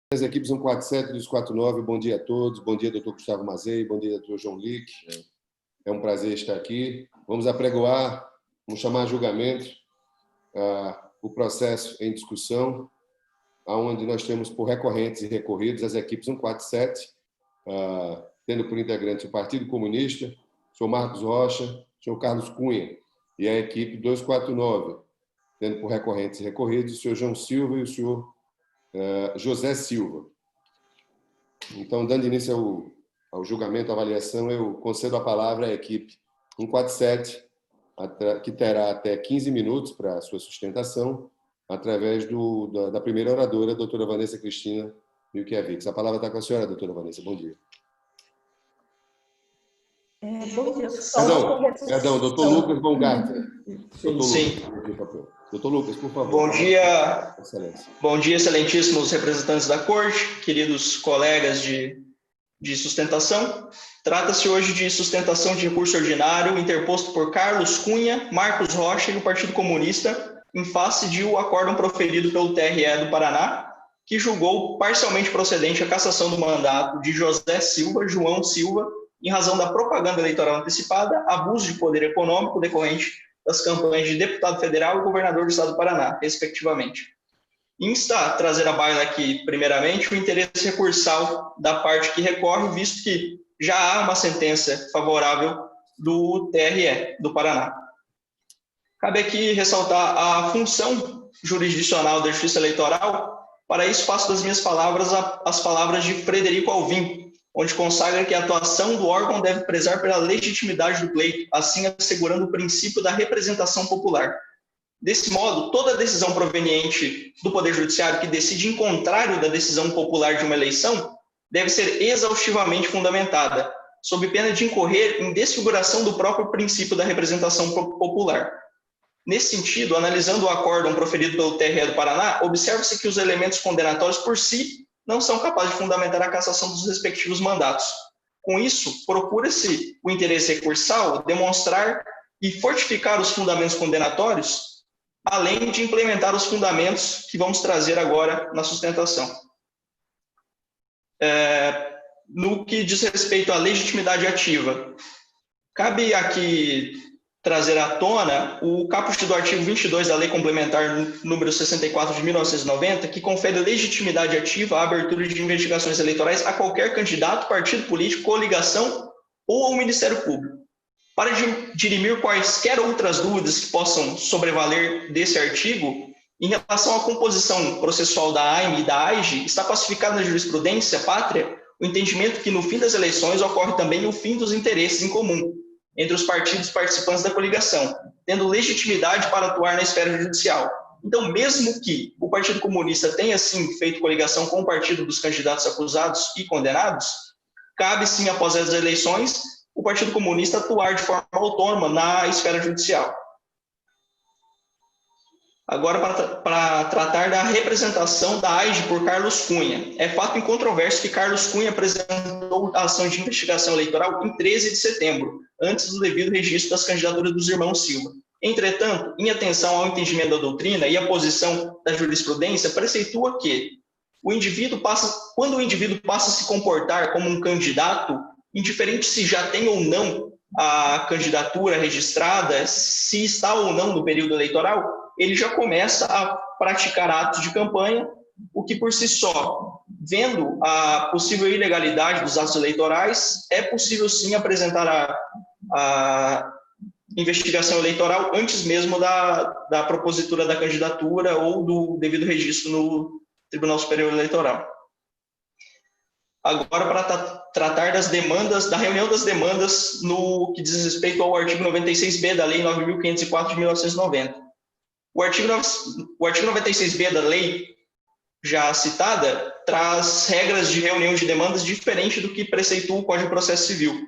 As equipes 147 e 249, bom dia a todos. Bom dia, doutor Gustavo Mazei, bom dia, doutor João Lick. É um prazer estar aqui. Vamos apregoar, vamos chamar a julgamento o processo em discussão, onde nós temos por recorrentes e recorridos as equipes 147, tendo por integrantes o Partido Comunista, o senhor Marcos Rocha, o senhor Carlos Cunha, e a equipe 249, tendo por recorrentes e recorridos o senhor João Silva e o senhor José Silva. Então, dando início ao julgamento, à avaliação, eu concedo a palavra à equipe 147, que terá até 15 minutos para a sua sustentação, através da primeira oradora, a doutora Vanessa Cristina Milkiewicz. A palavra está com a senhora, doutora Vanessa. Bom dia. Bom dia. Perdão, doutor Lucas Baumgartner. Sim. Doutor Lucas, por favor. Bom dia. Excelência. Bom dia, excelentíssimos representantes da Corte, queridos colegas de sustentação. Trata-se hoje de sustentação de recurso ordinário interposto por Carlos Cunha, Marcos Rocha e o Partido Comunista em face de um acórdão proferido pelo TRE do Paraná, que julgou parcialmente procedente a cassação do mandato de José Silva, João Silva, em razão da propaganda eleitoral antecipada, abuso de poder econômico decorrente das campanhas de deputado federal e governador do estado do Paraná, respectivamente. Insta a trazer à baila aqui, primeiramente, o interesse recursal da parte que recorre, visto que já há uma sentença favorável do TRE do Paraná. Cabe aqui ressaltar a função jurisdicional da Justiça Eleitoral. Para isso, faço das minhas palavras as palavras de Frederico Alvim, onde consagra que a atuação do órgão deve prezar pela legitimidade do pleito, assim assegurando o princípio da representação popular. Desse modo, toda decisão proveniente do Poder Judiciário que decide em contrário da decisão popular de uma eleição deve ser exaustivamente fundamentada, sob pena de incorrer em desfiguração do próprio princípio da representação popular. Nesse sentido, analisando o acórdão proferido pelo TRE do Paraná, observa-se que os elementos condenatórios por si não são capazes de fundamentar a cassação dos respectivos mandatos. Com isso, procura-se o interesse recursal demonstrar e fortificar os fundamentos condenatórios, além de implementar os fundamentos que vamos trazer agora na sustentação. No que diz respeito à legitimidade ativa, cabe aqui trazer à tona o caput do artigo 22 da Lei Complementar número 64 de 1990, que confere legitimidade ativa à abertura de investigações eleitorais a qualquer candidato, partido político, coligação ou ao Ministério Público. Para dirimir quaisquer outras dúvidas que possam sobrevaler desse artigo, em relação à composição processual da AIME e da AIGE, está pacificado na jurisprudência pátria o entendimento que no fim das eleições ocorre também o fim dos interesses em comum entre os partidos participantes da coligação, tendo legitimidade para atuar na esfera judicial. Então, mesmo que o Partido Comunista tenha, sim, feito coligação com o partido dos candidatos acusados e condenados, cabe, sim, após as eleições, o Partido Comunista atuar de forma autônoma na esfera judicial. Agora, para tratar da representação da AIGE por Carlos Cunha. É fato incontroverso que Carlos Cunha apresentou a ação de investigação eleitoral em 13 de setembro, antes do devido registro das candidaturas dos irmãos Silva. Entretanto, em atenção ao entendimento da doutrina e à posição da jurisprudência, preceitua que quando o indivíduo passa a se comportar como um candidato, indiferente se já tem ou não a candidatura registrada, se está ou não no período eleitoral, ele já começa a praticar atos de campanha, o que por si só, vendo a possível ilegalidade dos atos eleitorais, é possível sim apresentar a investigação eleitoral antes mesmo da propositura da candidatura ou do devido registro no Tribunal Superior Eleitoral. Agora, para tratar das demandas, da reunião das demandas no que diz respeito ao artigo 96b da Lei 9.504 de 1990. O artigo 96b da lei, já citada, traz regras de reunião de demandas diferente do que preceitua o Código de Processo Civil,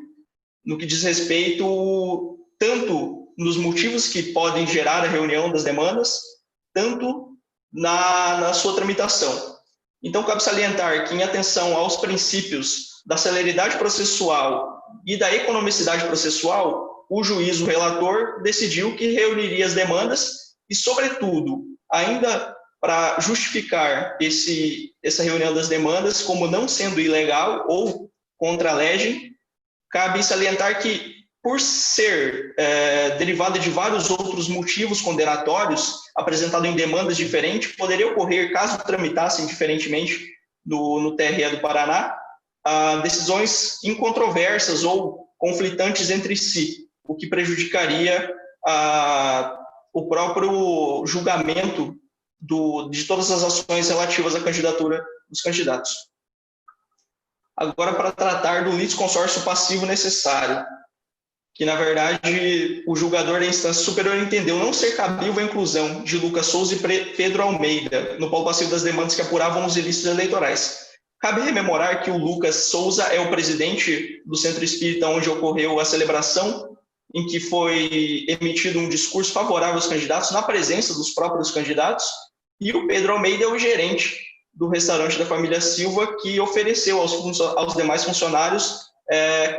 no que diz respeito tanto nos motivos que podem gerar a reunião das demandas, tanto na sua tramitação. Então, cabe salientar que, em atenção aos princípios da celeridade processual e da economicidade processual, o juiz, o relator, decidiu que reuniria as demandas e, sobretudo, ainda para justificar essa reunião das demandas como não sendo ilegal ou contra a lei, cabe salientar que, por ser derivada de vários outros motivos condenatórios apresentados em demandas diferentes, poderia ocorrer, caso tramitassem diferentemente no TRE do Paraná, decisões incontroversas ou conflitantes entre si, o que prejudicaria o próprio julgamento de todas as ações relativas à candidatura dos candidatos. Agora, para tratar do litisconsórcio passivo necessário, que, na verdade, o julgador da instância superior entendeu não ser cabível a inclusão de Lucas Souza e Pedro Almeida no polo passivo das demandas que apuravam os ilícitos eleitorais. Cabe rememorar que o Lucas Souza é o presidente do Centro Espírita onde ocorreu a celebração, em que foi emitido um discurso favorável aos candidatos, na presença dos próprios candidatos, e o Pedro Almeida é o gerente do restaurante da família Silva, que ofereceu aos demais funcionários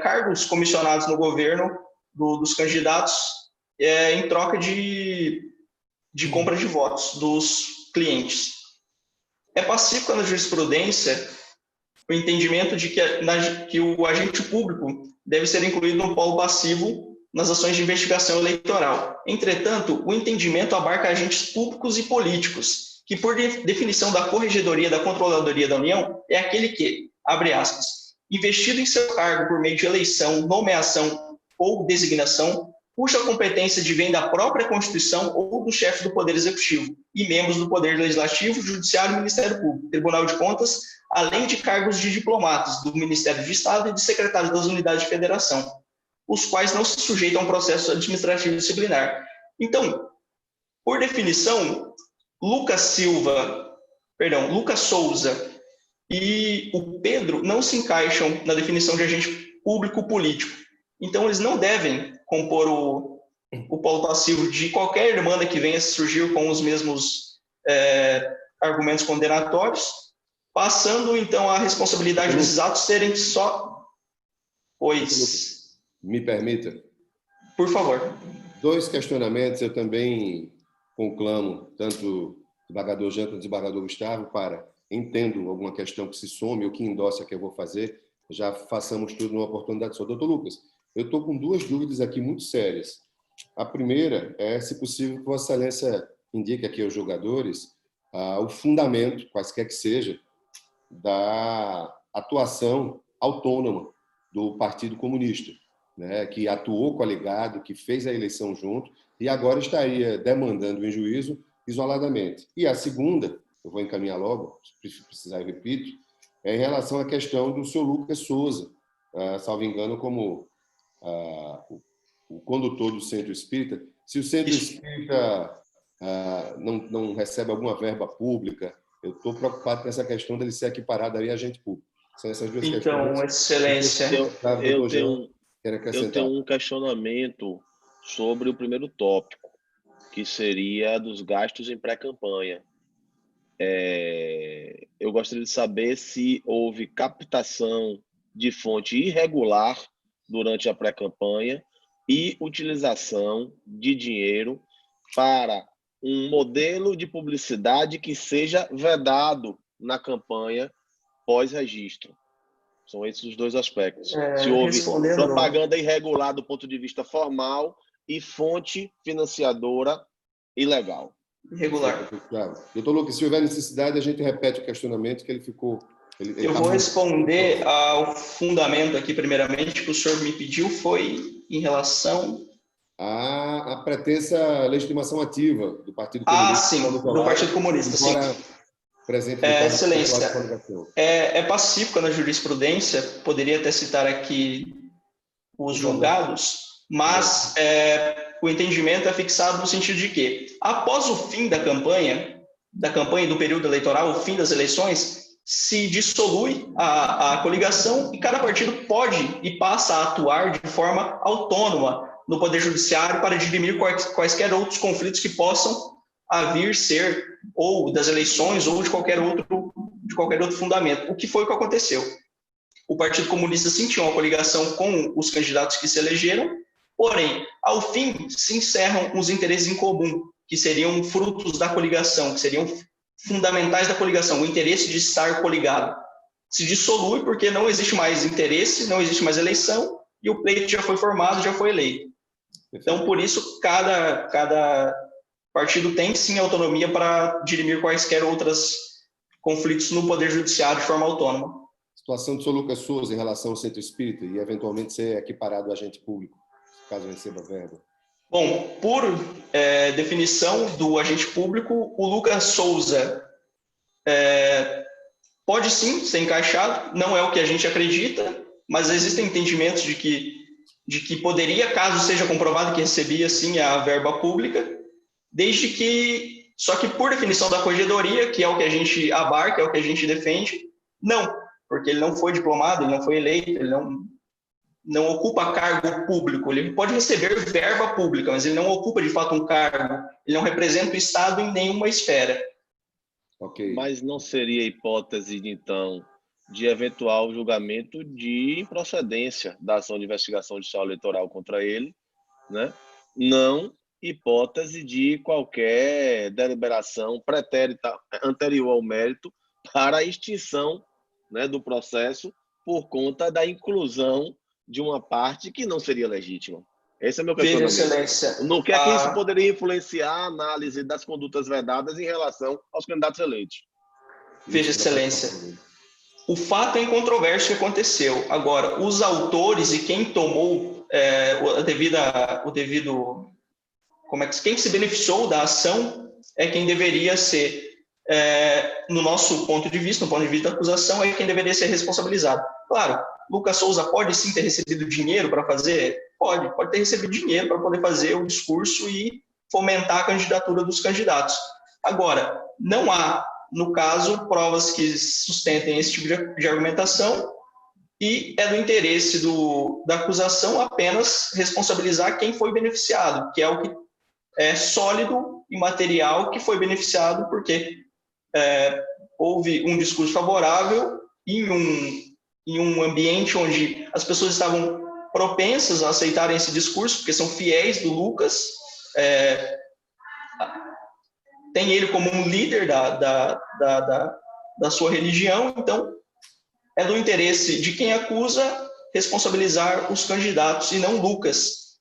cargos comissionados no governo dos candidatos em troca de compra de votos dos clientes. É pacífico na jurisprudência o entendimento de que o agente público deve ser incluído no polo passivo nas ações de investigação eleitoral. Entretanto, o entendimento abarca agentes públicos e políticos, que, por definição da Corregedoria da Controladoria da União, é aquele que, abre aspas, investido em seu cargo por meio de eleição, nomeação ou designação, cuja competência advém da própria Constituição ou do chefe do Poder Executivo e membros do Poder Legislativo, Judiciário e Ministério Público, Tribunal de Contas, além de cargos de diplomatas do Ministério de Estado e de secretários das unidades de federação, os quais não se sujeitam a um processo administrativo disciplinar. Então, por definição, Lucas Souza e o Pedro não se encaixam na definição de agente público-político. Então, eles não devem compor o polo passivo de qualquer demanda que venha a surgir com os mesmos argumentos condenatórios, passando, então, a responsabilidade desses atos serem só... Pois... Me permita? Por favor. 2 questionamentos eu também conclamo, tanto o desembargador Jean quanto o desembargador Gustavo, entendo alguma questão que se some ou que endossa que eu vou fazer, já façamos tudo numa oportunidade só. Doutor Lucas, eu estou com 2 dúvidas aqui muito sérias. A primeira é, se possível, que Vossa Excelência indique aqui aos julgadores o fundamento, quaisquer que seja, da atuação autônoma do Partido Comunista, né, que atuou coligado, que fez a eleição junto e agora estaria demandando em juízo isoladamente. E a segunda, eu vou encaminhar logo, se precisar eu repito, é em relação à questão do senhor Lucas Souza, salvo engano, como o condutor do Centro Espírita. Se o Centro Espírita não recebe alguma verba pública, eu estou preocupado com essa questão dele ser equiparado aí a agente público. São essas 2 questões. Então, Excelência... Eu tenho um questionamento sobre o primeiro tópico, que seria dos gastos em pré-campanha. Eu gostaria de saber se houve captação de fonte irregular durante a pré-campanha e utilização de dinheiro para um modelo de publicidade que seja vedado na campanha pós-registro. São esses os 2 aspectos. Se houve propaganda irregular do ponto de vista formal e fonte financiadora ilegal. Irregular. Doutor Lucas, se houver necessidade, a gente repete o questionamento que ele ficou... Eu vou responder ao fundamento aqui, primeiramente, que o senhor me pediu, foi em relação... A pretensa legitimação ativa do Partido Comunista. Sim, do Partido Comunista, sim. Presente Excelência, é pacífico na jurisprudência, poderia até citar aqui os julgados, mas o entendimento é fixado no sentido de que, após o fim da campanha e do período eleitoral, o fim das eleições, se dissolui a coligação e cada partido pode e passa a atuar de forma autônoma no Poder Judiciário para dirimir quaisquer outros conflitos que possam vir ser ou das eleições ou de qualquer outro fundamento. O que foi que aconteceu? O Partido Comunista sentiu uma coligação com os candidatos que se elegeram, porém, ao fim, se encerram os interesses em comum, que seriam frutos da coligação, que seriam fundamentais da coligação, o interesse de estar coligado. Se dissolui porque não existe mais interesse, não existe mais eleição, e o pleito já foi formado, já foi eleito. Então, por isso, cada partido tem, sim, autonomia para dirimir quaisquer outros conflitos no Poder Judiciário de forma autônoma. Situação do senhor Lucas Souza em relação ao centro espírita e, eventualmente, ser equiparado ao agente público, caso receba verba. Bom, por definição do agente público, o Lucas Souza pode sim ser encaixado, não é o que a gente acredita, mas existem entendimentos de que poderia, caso seja comprovado que recebia sim a verba pública, desde que, só que por definição da corregedoria, que é o que a gente abarca, é o que a gente defende, não, porque ele não foi diplomado, ele não foi eleito, ele não ocupa cargo público, ele pode receber verba pública, mas ele não ocupa de fato um cargo, ele não representa o Estado em nenhuma esfera. Okay. Mas não seria hipótese, então, de eventual julgamento de improcedência da ação de investigação judicial eleitoral contra ele, né? Não hipótese de qualquer deliberação pretérita anterior ao mérito para a extinção, né, do processo por conta da inclusão de uma parte que não seria legítima. Esse é o meu questionamento. Veja, Excelência. No que é que isso poderia influenciar a análise das condutas vedadas em relação aos candidatos eleitos? Veja, Excelência. O fato é incontroverso que aconteceu. Agora, os autores e quem tomou quem se beneficiou da ação é quem deveria ser, no nosso ponto de vista, no ponto de vista da acusação, é quem deveria ser responsabilizado. Claro, Lucas Souza pode sim ter recebido dinheiro para fazer? Pode ter recebido dinheiro para poder fazer o discurso e fomentar a candidatura dos candidatos. Agora, não há, no caso, provas que sustentem esse tipo de argumentação e é do interesse da acusação apenas responsabilizar quem foi beneficiado, que é o que é sólido e material que foi beneficiado porque houve um discurso favorável em um ambiente onde as pessoas estavam propensas a aceitarem esse discurso, porque são fiéis do Lucas, tem ele como um líder da sua religião, então é do interesse de quem acusa responsabilizar os candidatos e não Lucas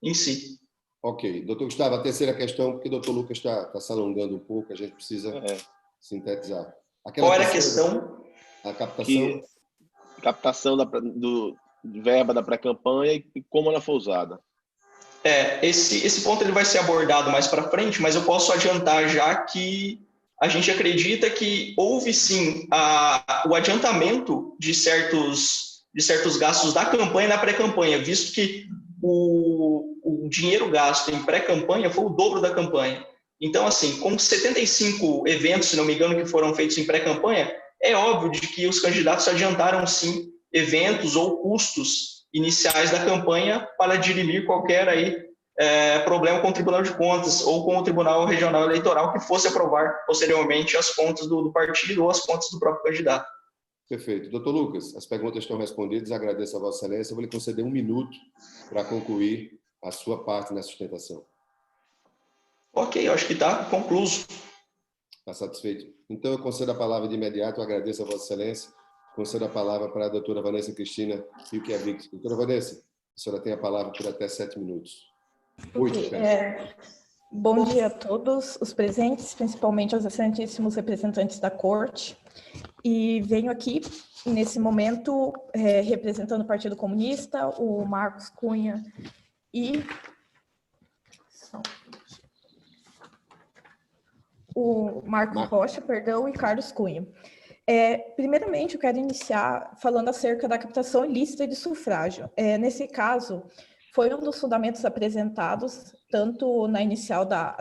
em si. Ok. Doutor Gustavo, a terceira questão, porque o doutor Lucas está se alongando um pouco, a gente precisa sintetizar. Qual era a questão? A captação. Captação do verba da pré-campanha e como ela foi usada. Esse ponto ele vai ser abordado mais para frente, mas eu posso adiantar já que a gente acredita que houve sim o adiantamento de certos gastos da campanha na pré-campanha, visto que o dinheiro gasto em pré-campanha foi o dobro da campanha. Então, assim, com 75 eventos, se não me engano, que foram feitos em pré-campanha, é óbvio de que os candidatos adiantaram, sim, eventos ou custos iniciais da campanha para dirimir qualquer problema com o Tribunal de Contas ou com o Tribunal Regional Eleitoral que fosse aprovar posteriormente as contas do partido ou as contas do próprio candidato. Perfeito. Doutor Lucas, as perguntas estão respondidas, agradeço a Vossa Excelência. Eu vou lhe conceder 1 minuto para concluir a sua parte na sustentação. Ok, eu acho que está concluso. Está satisfeito? Então, eu concedo a palavra de imediato, eu agradeço a Vossa Excelência, concedo a palavra para a doutora Vanessa Cristina Reykjavik. Doutora Vanessa, a senhora tem a palavra por até 7 minutos. Bom dia a todos os presentes, principalmente aos excelentíssimos representantes da Corte. E venho aqui, nesse momento, representando o Partido Comunista, o Marcos Cunha e o Marcos Rocha, e Carlos Cunha. Primeiramente, eu quero iniciar falando acerca da captação ilícita de sufrágio. Nesse caso, foi um dos fundamentos apresentados, tanto na inicial da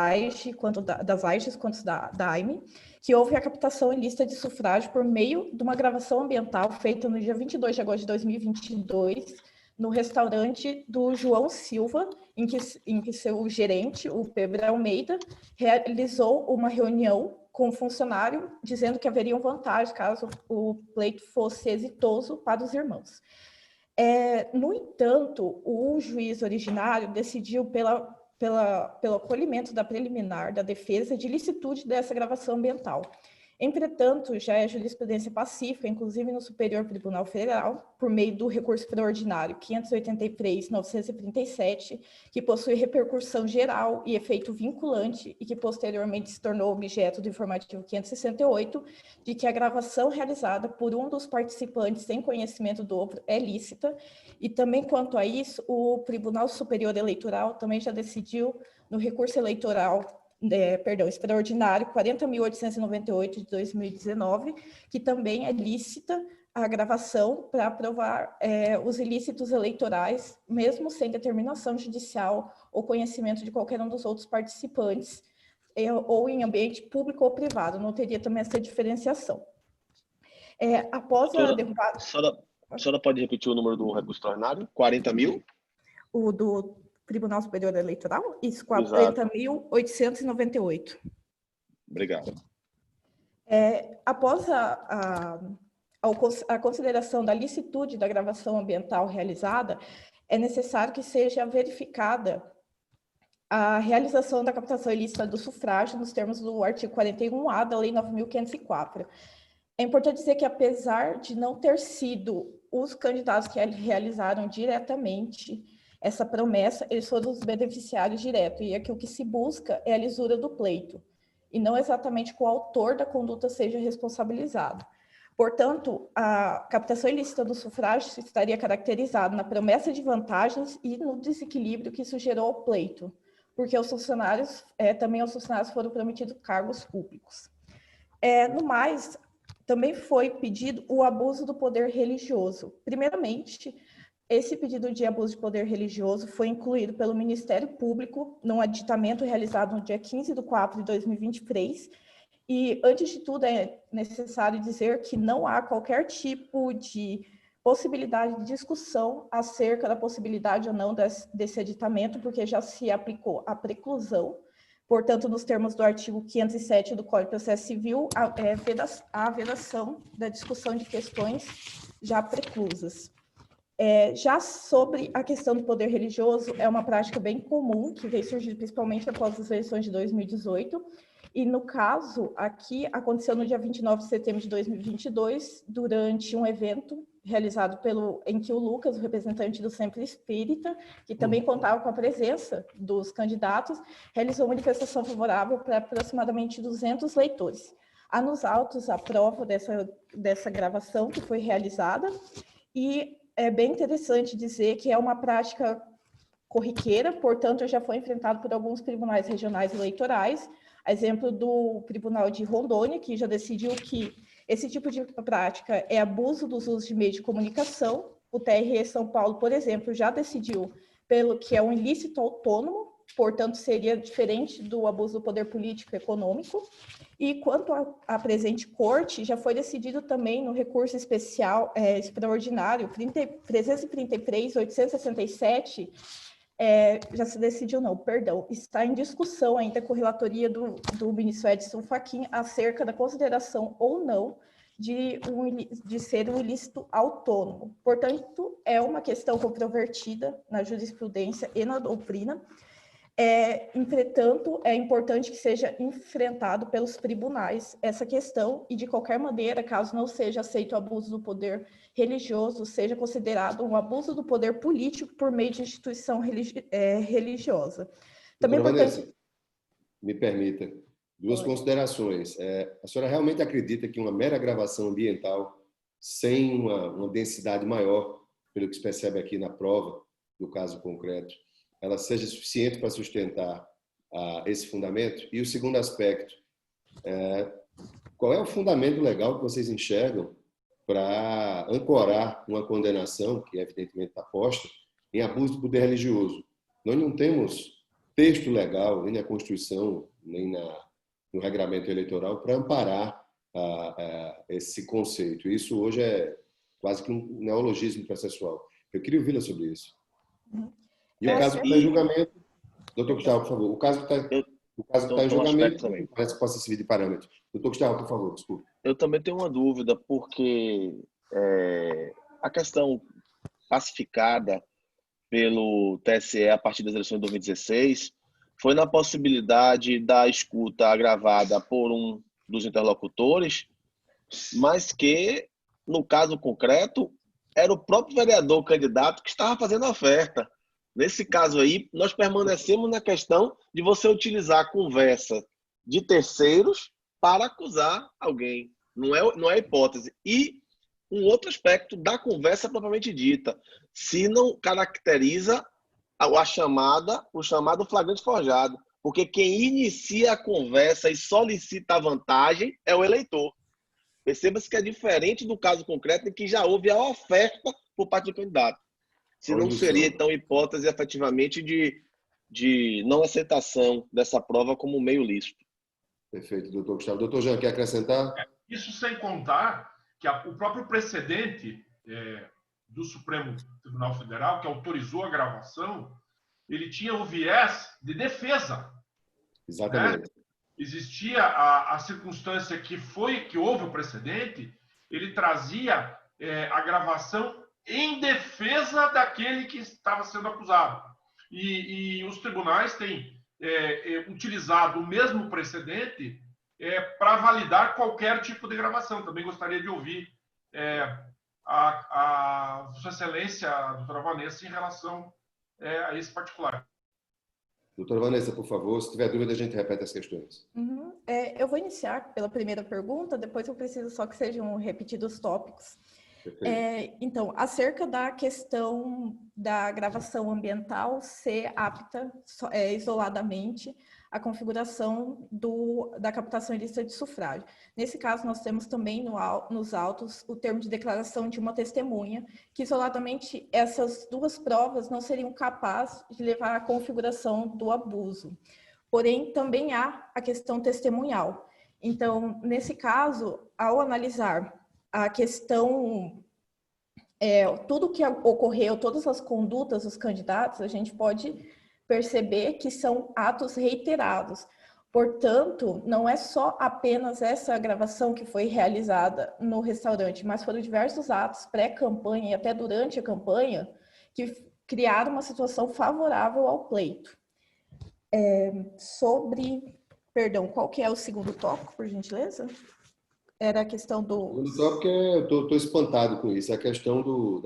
AIGE, quanto das AIGES, quanto da AIME, que houve a captação ilícita de sufrágio por meio de uma gravação ambiental feita no dia 22 de agosto de 2022, no restaurante do João Silva, em que seu gerente, o Pedro Almeida, realizou uma reunião com o funcionário, dizendo que haveriam vantagens caso o pleito fosse exitoso para os irmãos. No entanto, o juiz originário decidiu pela pelo acolhimento da preliminar da defesa de licitude dessa gravação ambiental. Entretanto, já é jurisprudência pacífica, inclusive no Superior Tribunal Federal, por meio do recurso extraordinário 583.937, que possui repercussão geral e efeito vinculante e que posteriormente se tornou objeto do informativo 568, de que a gravação realizada por um dos participantes sem conhecimento do outro é lícita. E também quanto a isso, o Tribunal Superior Eleitoral também já decidiu no recurso eleitoral extraordinário 40.898 de 2019, que também é lícita a gravação para provar os ilícitos eleitorais, mesmo sem determinação judicial ou conhecimento de qualquer um dos outros participantes, ou em ambiente público ou privado. Não teria também essa diferenciação. Após a derrubada... A senhora pode repetir o número do recurso extraordinário? 40 mil? O do Tribunal Superior Eleitoral? Isso, 40.898. Obrigado. Após a consideração da licitude da gravação ambiental realizada, é necessário que seja verificada a realização da captação ilícita do sufrágio nos termos do artigo 41A da Lei 9.504. É importante dizer que, apesar de não ter sido os candidatos que realizaram diretamente essa promessa, eles foram os beneficiários diretos, e aqui o que se busca é a lisura do pleito, e não exatamente que o autor da conduta seja responsabilizado. Portanto, a captação ilícita do sufrágio estaria caracterizada na promessa de vantagens e no desequilíbrio que isso gerou ao pleito, porque os funcionários, também aos funcionários foram prometidos cargos públicos. No mais, também foi pedido o abuso do poder religioso. Primeiramente, esse pedido de abuso de poder religioso foi incluído pelo Ministério Público num aditamento realizado no dia 15 de 4 de 2023. E, antes de tudo, é necessário dizer que não há qualquer tipo de possibilidade de discussão acerca da possibilidade ou não desse aditamento, porque já se aplicou a preclusão. Portanto, nos termos do artigo 507 do Código de Processo Civil, a vedação da discussão de questões já preclusas. Já sobre a questão do poder religioso, é uma prática bem comum, que veio surgir principalmente após as eleições de 2018, e no caso, aqui, aconteceu no dia 29 de setembro de 2022, durante um evento realizado em que o Lucas, o representante do Sempre Espírita, que também contava com a presença dos candidatos, realizou manifestação favorável para aproximadamente 200 leitores. Há nos autos a prova dessa gravação que foi realizada, e é bem interessante dizer que é uma prática corriqueira, portanto, já foi enfrentado por alguns tribunais regionais eleitorais, a exemplo do Tribunal de Rondônia, que já decidiu que esse tipo de prática é abuso dos usos de meios de comunicação. O TRE São Paulo, por exemplo, já decidiu pelo que é um ilícito autônomo, portanto, seria diferente do abuso do poder político e econômico. E quanto à presente corte, já foi decidido também no recurso especial extraordinário 333.867, já se decidiu não, perdão, está em discussão ainda com a relatoria do ministro Edson Fachin acerca da consideração ou não de ser um ilícito autônomo. Portanto, é uma questão controvertida na jurisprudência e na doutrina. Entretanto, é importante que seja enfrentado pelos tribunais essa questão e, de qualquer maneira, caso não seja aceito o abuso do poder religioso, seja considerado um abuso do poder político por meio de instituição religiosa. Também Vanessa, me permita, duas considerações. A senhora realmente acredita que uma mera gravação ambiental, sem uma densidade maior, pelo que se percebe aqui na prova, do caso concreto, ela seja suficiente para sustentar esse fundamento? E o segundo aspecto, qual é o fundamento legal que vocês enxergam para ancorar uma condenação, que evidentemente está posta, em abuso do poder religioso? Nós não temos texto legal, nem na Constituição, nem no regramento eleitoral, para amparar esse conceito. Isso hoje é quase que um neologismo processual. Eu queria ouvi-la sobre isso. E o caso que está em julgamento, doutor Gustavo, por favor, o caso que está em julgamento, parece que possa servir de parâmetro. Doutor Gustavo, por favor, desculpe. Eu também tenho uma dúvida, porque a questão pacificada pelo TSE a partir das eleições de 2016 foi na possibilidade da escuta agravada por um dos interlocutores, mas que, no caso concreto, era o próprio vereador candidato que estava fazendo a oferta. Nesse caso aí, nós permanecemos na questão de você utilizar a conversa de terceiros para acusar alguém. Não é hipótese. E um outro aspecto da conversa propriamente dita, se não caracteriza o chamado flagrante forjado, porque quem inicia a conversa e solicita a vantagem é o eleitor. Perceba-se que é diferente do caso concreto em que já houve a oferta por parte do candidato. Se não seria, então, hipótese efetivamente de não aceitação dessa prova como meio lícito. Perfeito, doutor Gustavo. Doutor Jean, quer acrescentar? Isso sem contar que o próprio precedente do Supremo Tribunal Federal, que autorizou a gravação, ele tinha o viés de defesa. Exatamente. Né? Existia a circunstância que houve o precedente, ele trazia a gravação em defesa daquele que estava sendo acusado. E os tribunais têm utilizado o mesmo precedente para validar qualquer tipo de gravação. Também gostaria de ouvir a Sua Excelência, a doutora Vanessa, em relação a esse particular. Doutora Vanessa, por favor, se tiver dúvida, a gente repete as questões. Eu vou iniciar pela primeira pergunta, depois eu preciso só que sejam repetidos os tópicos. Então, acerca da questão da gravação ambiental ser apta isoladamente à configuração da captação ilícita de sufrágio. Nesse caso, nós temos também nos autos o termo de declaração de uma testemunha, que isoladamente essas duas provas não seriam capazes de levar à configuração do abuso. Porém, também há a questão testemunhal. Então, nesse caso, ao analisar a questão, tudo que ocorreu, todas as condutas dos candidatos, a gente pode perceber que são atos reiterados. Portanto, não é só apenas essa gravação que foi realizada no restaurante, mas foram diversos atos pré-campanha e até durante a campanha que criaram uma situação favorável ao pleito. Perdão, qual que é o segundo tópico, por gentileza? Era a questão do... O tópico eu estou espantado com isso, é a questão do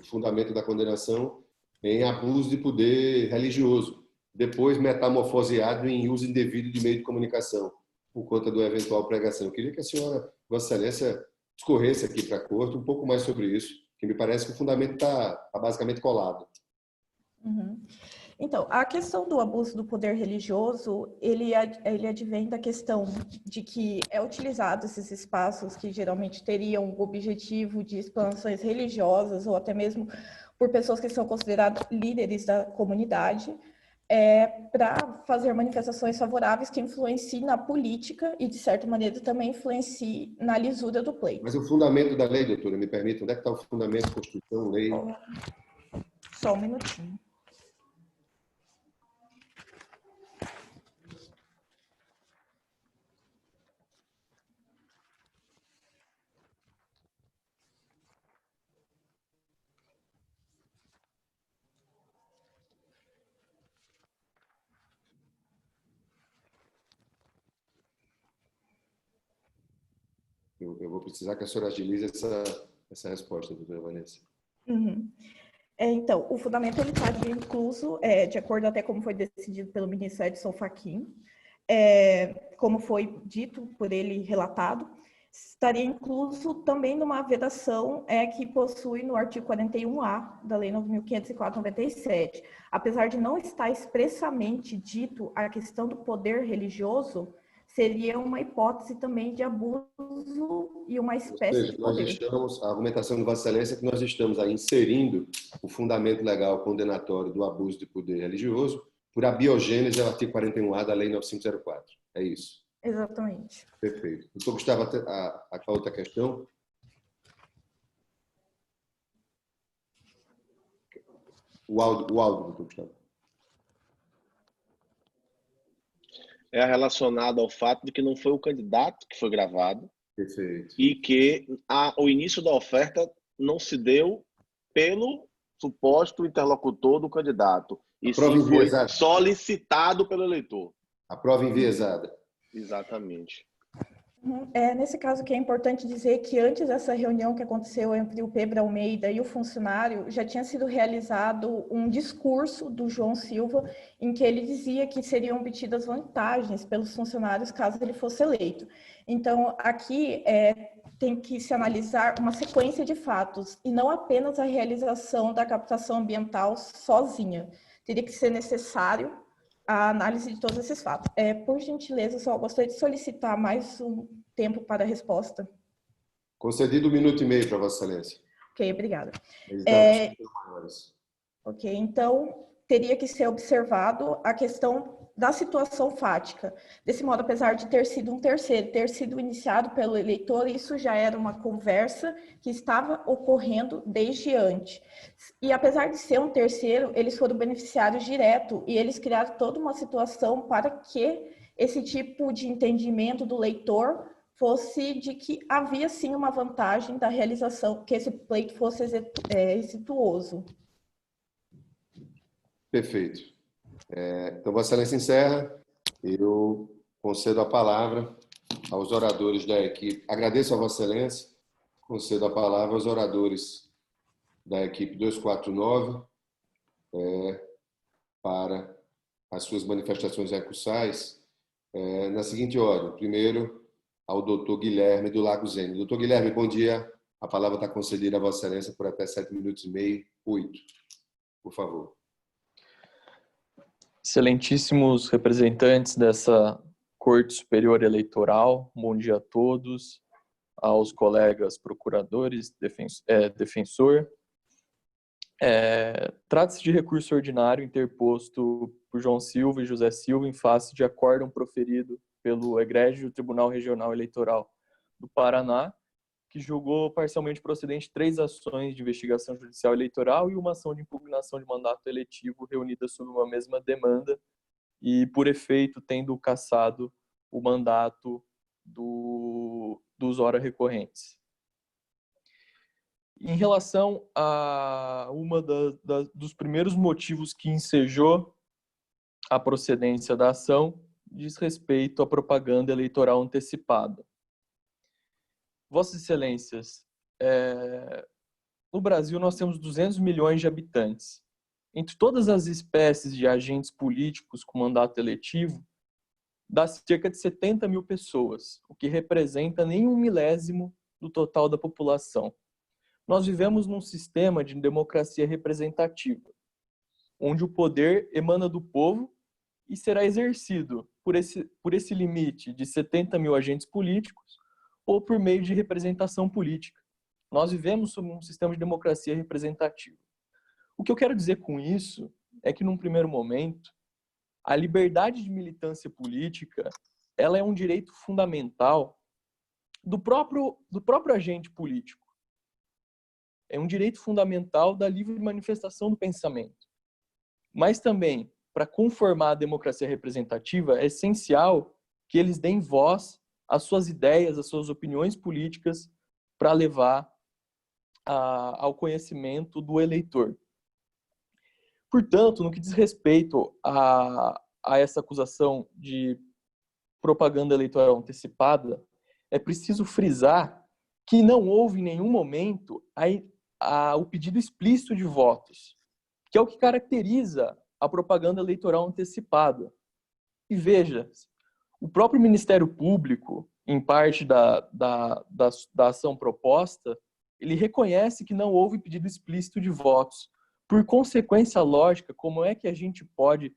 fundamento da condenação em abuso de poder religioso, depois metamorfoseado em uso indevido de meio de comunicação, por conta do eventual pregação. Eu queria que a senhora, Vossa Excelência, discorresse aqui para a Corte um pouco mais sobre isso, que me parece que o fundamento está basicamente colado. Então, a questão do abuso do poder religioso, ele advém da questão de que é utilizado esses espaços que geralmente teriam o objetivo de explanações religiosas ou até mesmo por pessoas que são consideradas líderes da comunidade, para fazer manifestações favoráveis que influenciem na política e, de certa maneira, também influenciem na lisura do pleito. Mas o fundamento da lei, doutora, me permite, onde é que está o fundamento, Constituição, lei? Só um minutinho. Eu vou precisar que a senhora agilize essa resposta, doutora Vanessa. Então, o fundamento ele está incluso, de acordo até como foi decidido pelo ministro Edson Fachin, como foi dito por ele relatado, estaria incluso também numa vedação que possui no artigo 41A da Lei 9.504/97. Apesar de não estar expressamente dito a questão do poder religioso, seria uma hipótese também de abuso e uma espécie de poder. A argumentação de Vossa Excelência é que nós estamos aí inserindo o fundamento legal condenatório do abuso de poder religioso por abiogênese ao artigo 41A da Lei 9504. É isso? Exatamente. Perfeito. Doutor Gustavo, a outra questão? O áudio, doutor Gustavo. É relacionado ao fato de que não foi o candidato que foi gravado. Perfeito. E que o início da oferta não se deu pelo suposto interlocutor do candidato, E Prova sim foi enviesada. solicitado pelo eleitor. A prova enviesada. Exatamente. Nesse caso que é importante dizer que antes dessa reunião que aconteceu entre o Pedro Almeida e o funcionário, já tinha sido realizado um discurso do João Silva em que ele dizia que seriam obtidas vantagens pelos funcionários caso ele fosse eleito. Então, aqui tem que se analisar uma sequência de fatos e não apenas a realização da captação ambiental sozinha. Teria que ser necessário a análise de todos esses fatos. Por gentileza, só gostaria de solicitar mais um tempo para a resposta. Concedido 1 minuto e meio para Vossa Excelência. Ok, obrigada. Ok, então teria que ser observado a questão da situação fática. Desse modo, apesar de ter sido um terceiro, ter sido iniciado pelo eleitor, isso já era uma conversa que estava ocorrendo desde antes. E apesar de ser um terceiro, eles foram beneficiários direto e eles criaram toda uma situação para que esse tipo de entendimento do leitor fosse de que havia sim uma vantagem da realização, que esse pleito fosse exituoso. Perfeito. Então, Vossa Excelência encerra. Eu concedo a palavra aos oradores da equipe. Agradeço a Vossa Excelência. Concedo a palavra aos oradores da equipe 249 para as suas manifestações recursais na seguinte ordem. Primeiro, ao doutor Guilherme do Lago Zene. Doutor Guilherme, bom dia. A palavra está concedida a Vossa Excelência por até 7 minutos e meio, 8. Por favor. Excelentíssimos representantes dessa Corte Superior Eleitoral, bom dia a todos, aos colegas procuradores, defensor. Trata-se de recurso ordinário interposto por João Silva e José Silva em face de acórdão proferido pelo Egrégio Tribunal Regional Eleitoral do Paraná, que julgou parcialmente procedente 3 ações de investigação judicial eleitoral e uma ação de impugnação de mandato eletivo reunidas sob uma mesma demanda e, por efeito, tendo cassado o mandato dos ora recorrentes. Em relação a uma dos primeiros motivos que ensejou a procedência da ação, diz respeito à propaganda eleitoral antecipada. Vossas Excelências, no Brasil nós temos 200 milhões de habitantes. Entre todas as espécies de agentes políticos com mandato eletivo, dá cerca de 70 mil pessoas, o que representa nem 1/1000 do total da população. Nós vivemos num sistema de democracia representativa, onde o poder emana do povo e será exercido por esse limite de 70 mil agentes políticos ou por meio de representação política. Nós vivemos sob um sistema de democracia representativa. O que eu quero dizer com isso é que, num primeiro momento, a liberdade de militância política ela é um direito fundamental do próprio agente político. É um direito fundamental da livre manifestação do pensamento. Mas também, para conformar a democracia representativa, é essencial que eles deem voz às suas ideias, às suas opiniões políticas, para levar ao conhecimento do eleitor. Portanto, no que diz respeito a essa acusação de propaganda eleitoral antecipada, é preciso frisar que não houve em nenhum momento o pedido explícito de votos, que é o que caracteriza a propaganda eleitoral antecipada. E veja, o próprio Ministério Público, em parte da ação proposta, ele reconhece que não houve pedido explícito de votos. Por consequência lógica, como é que a gente pode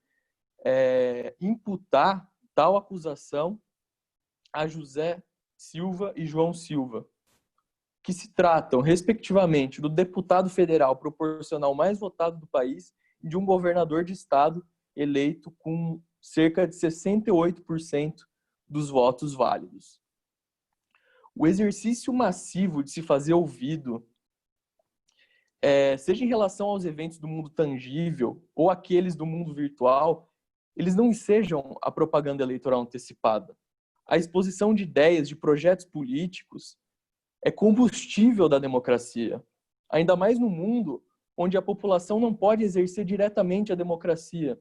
imputar tal acusação a José Silva e João Silva, que se tratam, respectivamente, do deputado federal proporcional mais votado do país e de um governador de estado eleito com cerca de 68% dos votos válidos. O exercício massivo de se fazer ouvido, seja em relação aos eventos do mundo tangível ou aqueles do mundo virtual, eles não ensejam a propaganda eleitoral antecipada. A exposição de ideias, de projetos políticos, é combustível da democracia. Ainda mais no mundo onde a população não pode exercer diretamente a democracia.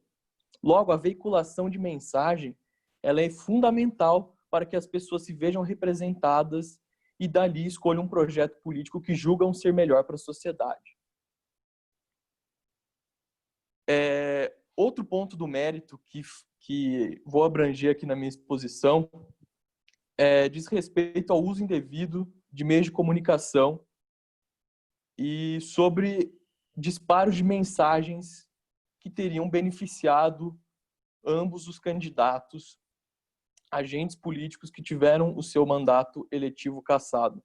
Logo, a veiculação de mensagem ela é fundamental para que as pessoas se vejam representadas e dali escolham um projeto político que julgam ser melhor para a sociedade. Outro ponto do mérito que vou abranger aqui na minha exposição diz respeito ao uso indevido de meios de comunicação e sobre disparos de mensagens que teriam beneficiado ambos os candidatos, agentes políticos que tiveram o seu mandato eletivo cassado.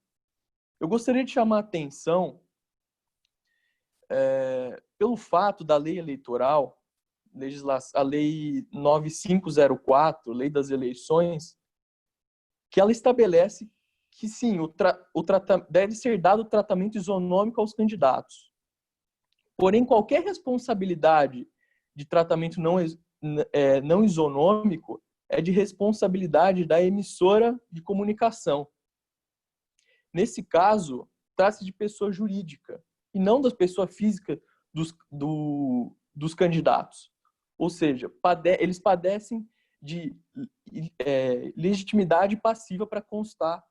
Eu gostaria de chamar a atenção pelo fato da lei eleitoral, a lei 9504, lei das eleições, que ela estabelece que sim, deve ser dado tratamento isonômico aos candidatos. Porém, qualquer responsabilidade de tratamento não isonômico é de responsabilidade da emissora de comunicação. Nesse caso, trata-se de pessoa jurídica e não da pessoa física dos candidatos. Ou seja, eles padecem de legitimidade passiva para constar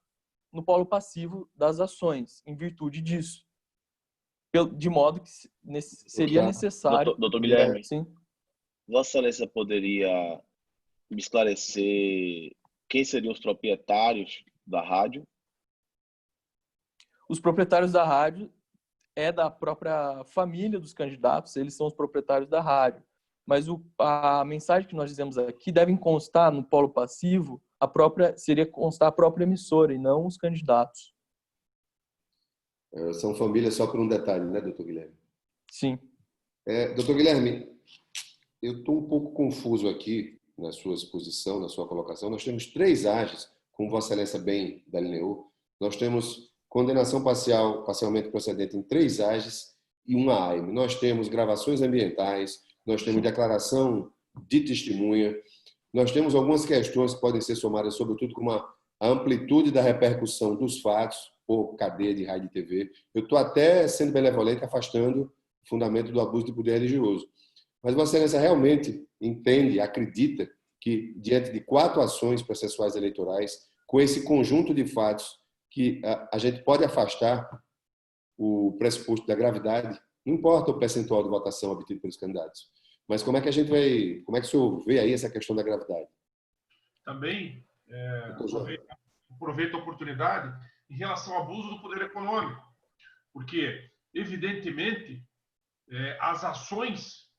no polo passivo das ações, em virtude disso. De modo que seria necessário... Doutor Guilherme, sim? Vossa Excelência poderia me esclarecer quem seriam os proprietários da rádio? Os proprietários da rádio é da própria família dos candidatos, eles são os proprietários da rádio. Mas a mensagem que nós dizemos aqui deve constar no polo passivo, seria constar a própria emissora e não os candidatos. São famílias só por um detalhe, né, doutor Guilherme? Sim. Doutor Guilherme, eu estou um pouco confuso aqui na sua exposição, na sua colocação. Nós temos 3 AGs, como Vossa Excelência bem delineou. Nós temos condenação parcialmente procedente em 3 AGs e 1 AM. Nós temos gravações ambientais, nós temos declaração de testemunha, nós temos algumas questões que podem ser somadas, sobretudo com a amplitude da repercussão dos fatos por cadeia de rádio e TV. Eu estou até sendo benevolente, afastando o fundamento do abuso de poder religioso. Mas Vossa Excelência realmente entende, acredita que, diante de 4 ações processuais eleitorais, com esse conjunto de fatos, que a gente pode afastar o pressuposto da gravidade, não importa o percentual de votação obtido pelos candidatos. Mas como é que o senhor vê aí essa questão da gravidade? Também aproveito a oportunidade em relação ao abuso do poder econômico, porque, evidentemente, as ações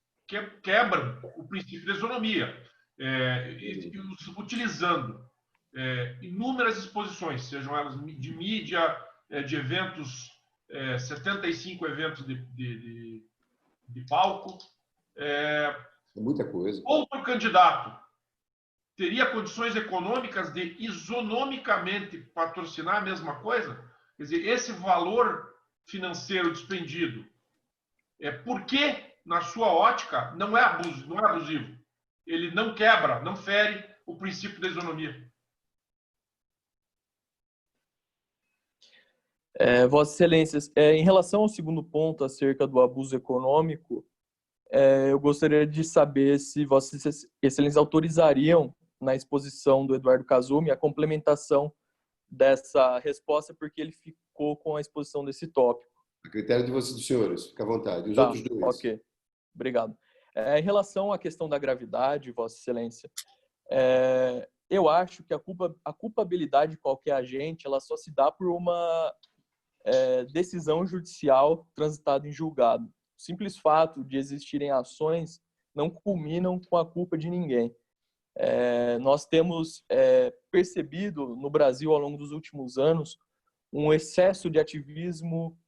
quebram o princípio da isonomia, utilizando inúmeras exposições, sejam elas de mídia, de eventos, 75 eventos de palco. É muita coisa. Outro candidato teria condições econômicas de isonomicamente patrocinar a mesma coisa? Quer dizer, esse valor financeiro despendido, por que, na sua ótica, não é abusivo? Ele não quebra, não fere o princípio da isonomia. Vossa Excelência, em relação ao segundo ponto, acerca do abuso econômico, eu gostaria de saber se Vossas Excelências autorizariam, na exposição do Eduardo Kasumi, a complementação dessa resposta, porque ele ficou com a exposição desse tópico. A critério de vocês, dos senhores, fica à vontade. Os Tá, outros 2. Ok, obrigado. Em relação à questão da gravidade, Vossa Excelência, eu acho que a culpabilidade de qualquer agente ela só se dá por uma decisão judicial transitada em julgado. O simples fato de existirem ações não culminam com a culpa de ninguém. Nós temos percebido no Brasil, ao longo dos últimos anos, um excesso de ativismo,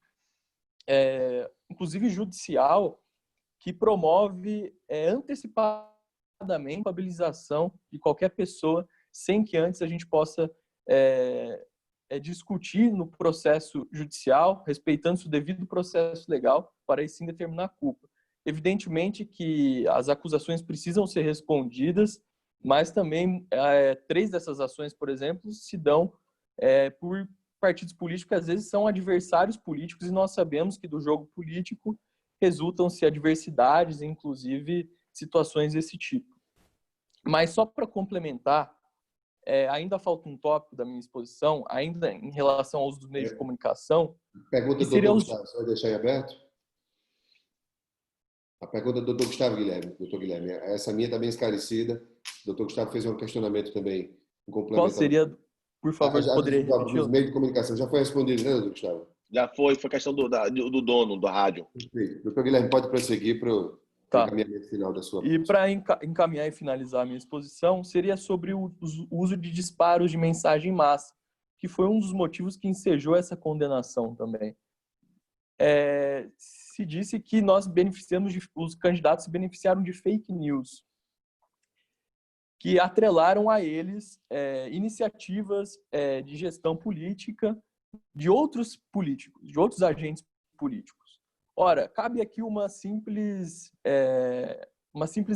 inclusive judicial, que promove antecipadamente a culpabilização de qualquer pessoa, sem que antes a gente possa discutir no processo judicial, respeitando o devido processo legal, para aí sim determinar a culpa. Evidentemente que as acusações precisam ser respondidas, mas também 3 dessas ações, por exemplo, se dão por partidos políticos que às vezes são adversários políticos, e nós sabemos que do jogo político resultam-se adversidades, inclusive situações desse tipo. Mas só para complementar, ainda falta um tópico da minha exposição, ainda em relação ao uso dos meios de comunicação. Pergunta do doutor Gustavo, você vai deixar em aberto? A pergunta do doutor Gustavo Guilherme. Doutor Guilherme, essa minha está bem esclarecida. O doutor Gustavo fez um questionamento também. Qual seria, por favor, poderia repetir? Os meios de comunicação. Já foi respondido, né, doutor Gustavo? Já foi questão do dono da rádio. Perfeito. Doutor Guilherme, pode prosseguir para o encaminhamento final da sua. E para encaminhar e finalizar a minha exposição, seria sobre o uso de disparos de mensagem em massa, que foi um dos motivos que ensejou essa condenação também. Se disse que os candidatos se beneficiaram de fake news, que atrelaram a eles iniciativas de gestão política de outros políticos, de outros agentes políticos. Ora, cabe aqui uma simples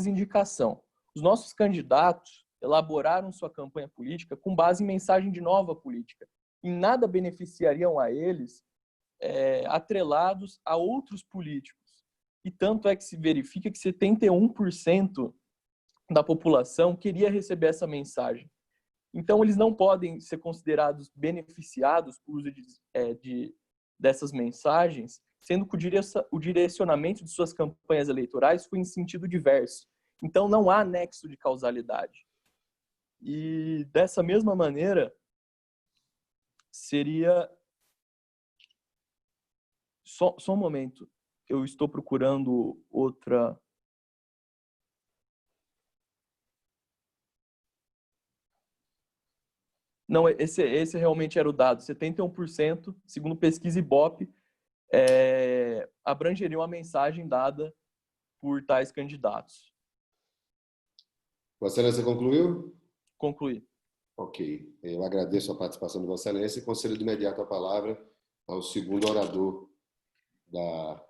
indicação. Os nossos candidatos elaboraram sua campanha política com base em mensagem de nova política. E nada beneficiariam a eles atrelados a outros políticos. E tanto é que se verifica que 71% da população queria receber essa mensagem. Então, eles não podem ser considerados beneficiados por uso dessas mensagens, sendo que o direcionamento de suas campanhas eleitorais foi em sentido diverso. Então, não há nexo de causalidade. E, dessa mesma maneira, seria... Só um momento. Eu estou procurando outra... Não, esse realmente era o dado. 71%, segundo pesquisa Ibope, abrangeriam a mensagem dada por tais candidatos. Vossa Excelência concluiu? Concluí. Ok. Eu agradeço a participação de Vossa Excelência e concedo de imediato a palavra ao segundo orador da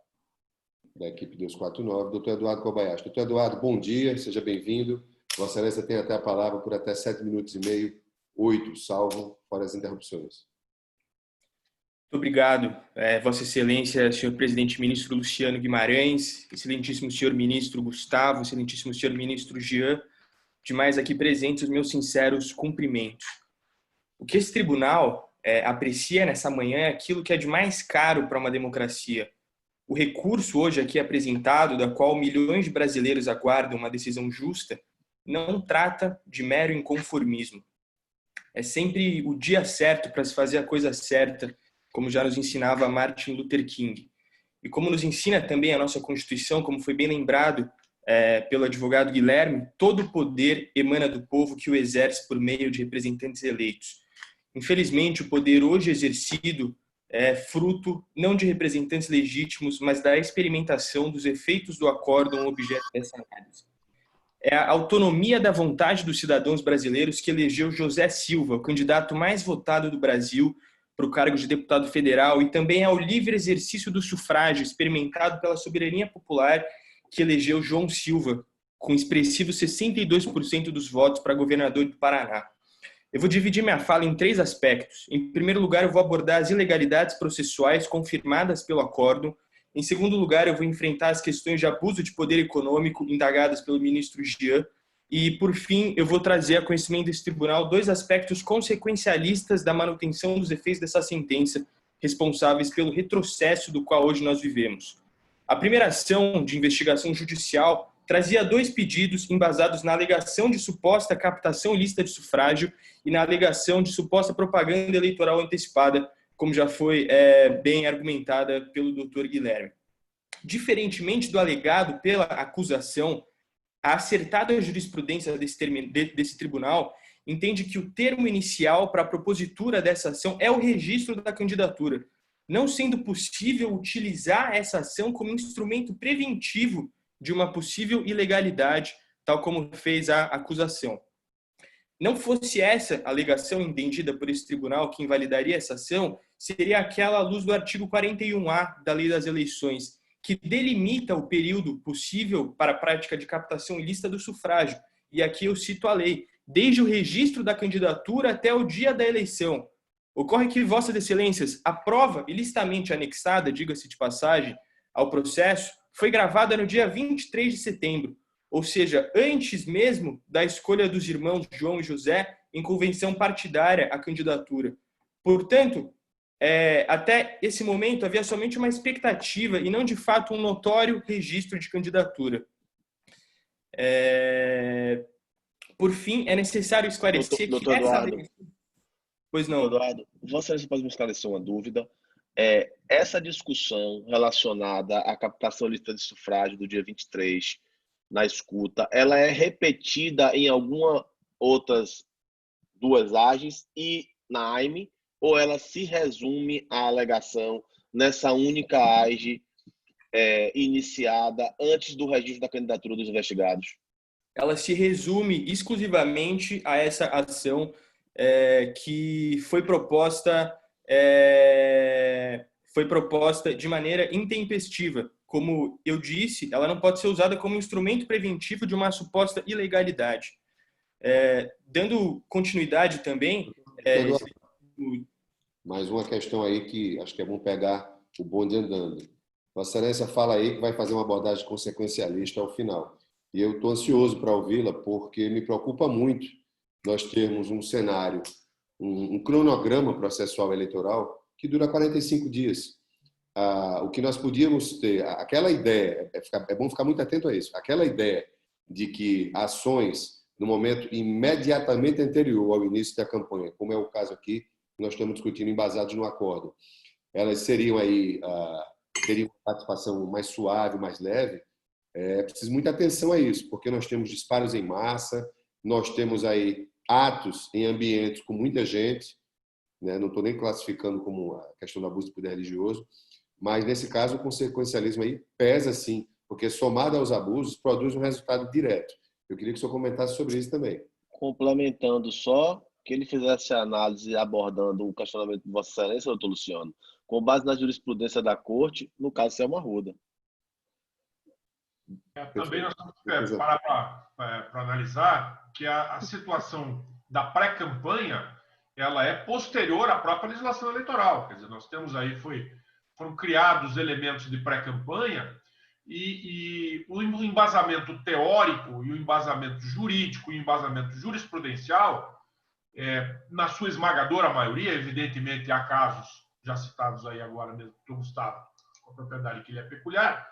equipe 249, doutor Eduardo Kobayashi. Doutor Eduardo, bom dia, seja bem-vindo. Vossa Excelência tem até a palavra por até 7 minutos e meio, 8, salvo, fora as interrupções. Muito obrigado, Vossa Excelência, senhor presidente ministro Luciano Guimarães, excelentíssimo senhor ministro Gustavo, excelentíssimo senhor ministro Jean, demais aqui presentes, os meus sinceros cumprimentos. O que esse tribunal aprecia nessa manhã é aquilo que é de mais caro para uma democracia. O recurso hoje aqui apresentado, da qual milhões de brasileiros aguardam uma decisão justa, não trata de mero inconformismo. É sempre o dia certo para se fazer a coisa certa, como já nos ensinava Martin Luther King. E como nos ensina também a nossa Constituição, como foi bem lembrado pelo advogado Guilherme, todo o poder emana do povo que o exerce por meio de representantes eleitos. Infelizmente, o poder hoje exercido é fruto não de representantes legítimos, mas da experimentação dos efeitos do acórdão objeto dessa análise. É a autonomia da vontade dos cidadãos brasileiros que elegeu José Silva, o candidato mais votado do Brasil para o cargo de deputado federal, e também é o livre exercício do sufrágio experimentado pela soberania popular que elegeu João Silva, com expressivos 62% dos votos para governador do Paraná. Eu vou dividir minha fala em 3 aspectos. Em primeiro lugar, eu vou abordar as ilegalidades processuais confirmadas pelo acórdão. Em segundo lugar, eu vou enfrentar as questões de abuso de poder econômico indagadas pelo ministro Jean. E, por fim, eu vou trazer a conhecimento desse tribunal 2 aspectos consequencialistas da manutenção dos efeitos dessa sentença, responsáveis pelo retrocesso do qual hoje nós vivemos. A primeira ação de investigação judicial trazia 2 pedidos embasados na alegação de suposta captação ilícita de sufrágio e na alegação de suposta propaganda eleitoral antecipada, como já foi bem argumentada pelo doutor Guilherme. Diferentemente do alegado pela acusação, a acertada jurisprudência desse tribunal entende que o termo inicial para a propositura dessa ação é o registro da candidatura, não sendo possível utilizar essa ação como instrumento preventivo de uma possível ilegalidade, tal como fez a acusação. Não fosse essa a alegação entendida por esse tribunal que invalidaria essa ação, seria aquela à luz do artigo 41A da Lei das Eleições, que delimita o período possível para a prática de captação ilícita do sufrágio. E aqui eu cito a lei, desde o registro da candidatura até o dia da eleição. Ocorre que, Vossas Excelências, a prova ilicitamente anexada, diga-se de passagem, ao processo, foi gravada no dia 23 de setembro, ou seja, antes mesmo da escolha dos irmãos João e José em convenção partidária à candidatura. Portanto, até esse momento havia somente uma expectativa e não, de fato, um notório registro de candidatura. Por fim, é necessário esclarecer que essa... Eduardo, pois não. Eduardo, você pode me esclarecer uma dúvida? Essa discussão relacionada à captação de lista de sufrágio do dia 23 na escuta, ela é repetida em alguma outras duas AGEs e na AIME, ou ela se resume à alegação nessa única AGE iniciada antes do registro da candidatura dos investigados? Ela se resume exclusivamente a essa ação que foi proposta de maneira intempestiva. Como eu disse, ela não pode ser usada como instrumento preventivo de uma suposta ilegalidade. Dando continuidade também... Mais uma questão aí que acho que é bom pegar o bonde andando. Vossa Excelência fala aí que vai fazer uma abordagem consequencialista ao final. E eu estou ansioso para ouvi-la, porque me preocupa muito nós termos um cenário, um cronograma processual eleitoral que dura 45 dias. O que nós podíamos ter, aquela ideia, é bom ficar muito atento a isso, aquela ideia de que ações no momento imediatamente anterior ao início da campanha, como é o caso aqui, que nós estamos discutindo embasados no acordo, elas seriam aí, teriam uma participação mais suave, mais leve. Preciso muita atenção a isso, porque nós temos disparos em massa, nós temos aí atos em ambientes com muita gente, né? Não estou nem classificando como a questão do abuso de poder religioso, mas nesse caso o consequencialismo aí pesa sim, porque somado aos abusos produz um resultado direto. Eu queria que o senhor comentasse sobre isso também. Complementando só, que ele fizesse a análise abordando o questionamento de Vossa Excelência, doutor Luciano, com base na jurisprudência da Corte, no caso Selma Arruda. Também nós temos que parar para analisar que a situação da pré-campanha ela é posterior à própria legislação eleitoral. Quer dizer, nós temos aí, foram criados elementos de pré-campanha e o embasamento teórico e o embasamento jurídico e o embasamento jurisprudencial, na sua esmagadora maioria, evidentemente há casos já citados aí agora mesmo do Gustavo, com a propriedade que ele é peculiar,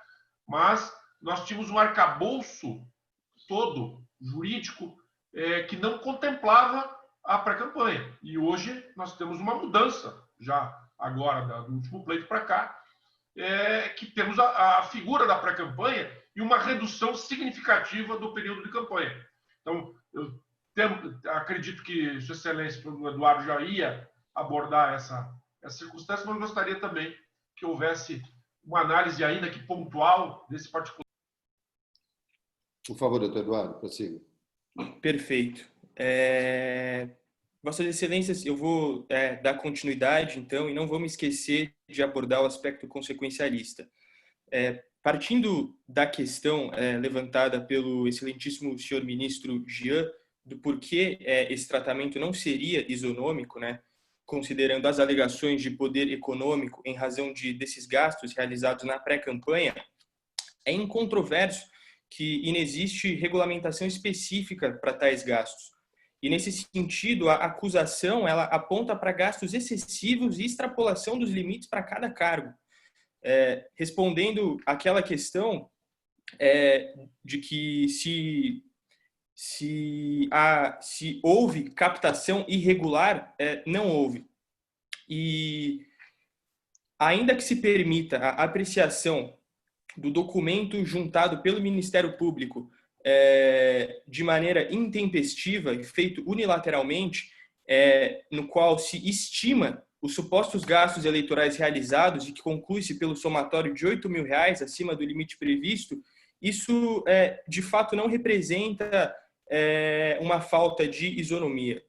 mas nós tínhamos um arcabouço todo jurídico que não contemplava a pré-campanha. E hoje nós temos uma mudança, já agora do último pleito para cá, que temos a figura da pré-campanha e uma redução significativa do período de campanha. Então, eu acredito que Sua Excelência, o Eduardo, já ia abordar essa circunstância, mas eu gostaria também que houvesse uma análise ainda que pontual desse particular. Por favor, doutor Eduardo, prossiga. Perfeito. Vossas Excelências, eu vou dar continuidade, então, e não vou me esquecer de abordar o aspecto consequencialista. Partindo da questão levantada pelo excelentíssimo senhor ministro Jean, do porquê esse tratamento não seria isonômico, né, considerando as alegações de poder econômico em razão desses gastos realizados na pré-campanha, é incontroverso que inexiste regulamentação específica para tais gastos. E, nesse sentido, a acusação ela aponta para gastos excessivos e extrapolação dos limites para cada cargo. Respondendo àquela questão de que se houve captação irregular, não houve. E, ainda que se permita a apreciação do documento juntado pelo Ministério Público de maneira intempestiva e feito unilateralmente, no qual se estima os supostos gastos eleitorais realizados e que conclui-se pelo somatório de R$ 8.000 acima do limite previsto, isso de fato não representa uma falta de isonomia.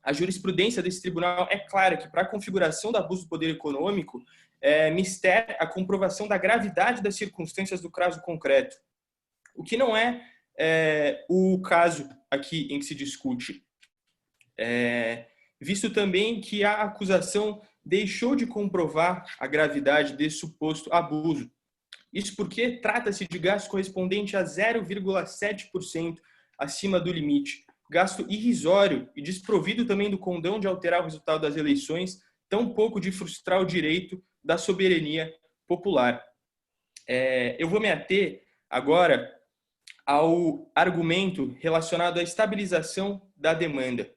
A jurisprudência desse tribunal é clara que, para a configuração do abuso do poder econômico, mistério a comprovação da gravidade das circunstâncias do caso concreto, o que não é o caso aqui em que se discute, visto também que a acusação deixou de comprovar a gravidade desse suposto abuso. Isso porque trata-se de gasto correspondente a 0,7% acima do limite, gasto irrisório e desprovido também do condão de alterar o resultado das eleições, tampouco de frustrar o direito da soberania popular. Eu vou me ater agora ao argumento relacionado à estabilização da demanda.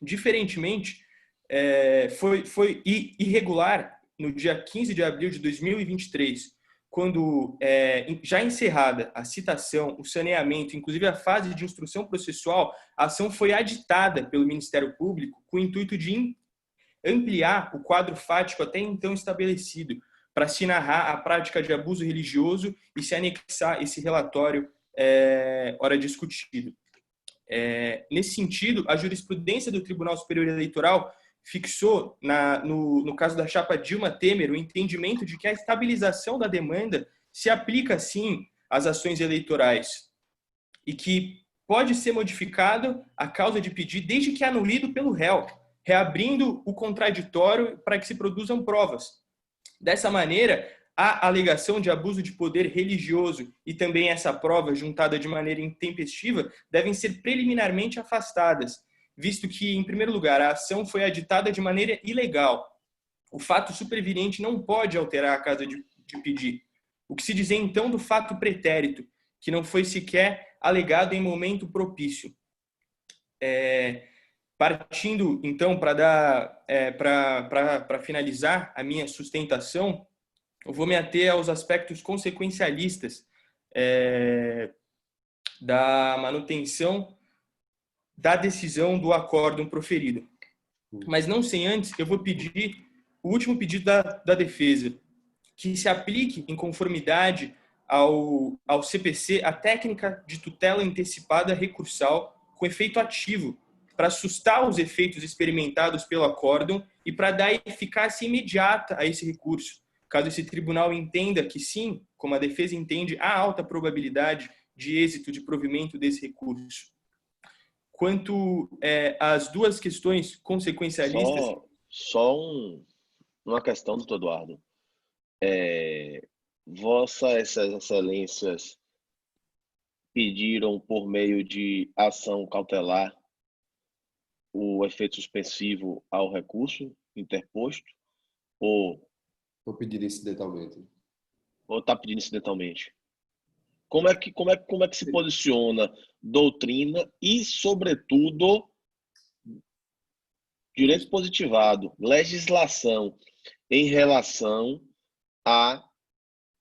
Diferentemente, foi irregular no dia 15 de abril de 2023, quando, já encerrada a citação, o saneamento, inclusive a fase de instrução processual, a ação foi aditada pelo Ministério Público com o intuito de ampliar o quadro fático até então estabelecido, para se narrar a prática de abuso religioso e se anexar esse relatório ora discutido. Nesse sentido, a jurisprudência do Tribunal Superior Eleitoral fixou, no caso da chapa Dilma Temer, o entendimento de que a estabilização da demanda se aplica, sim, às ações eleitorais e que pode ser modificado a causa de pedir desde que anulido pelo réu, reabrindo o contraditório para que se produzam provas. Dessa maneira, a alegação de abuso de poder religioso e também essa prova juntada de maneira intempestiva devem ser preliminarmente afastadas, visto que, em primeiro lugar, a ação foi aditada de maneira ilegal. O fato superveniente não pode alterar a causa de pedir. O que se dizer, então, do fato pretérito, que não foi sequer alegado em momento propício. Partindo, então, para finalizar a minha sustentação, eu vou me ater aos aspectos consequencialistas da manutenção da decisão do acórdão proferido. Mas não sem antes, eu vou pedir o último pedido da defesa, que se aplique em conformidade ao CPC a técnica de tutela antecipada recursal com efeito ativo, para sustar os efeitos experimentados pelo acórdão e para dar eficácia imediata a esse recurso, caso esse tribunal entenda que sim, como a defesa entende, há alta probabilidade de êxito de provimento desse recurso. Quanto às duas questões consequencialistas... Uma questão, doutor Eduardo. Vossas Excelências pediram, por meio de ação cautelar, o efeito suspensivo ao recurso interposto? Ou pedir incidentalmente? Ou está pedindo incidentalmente? Como é que se posiciona doutrina e, sobretudo, direito positivado, legislação em relação a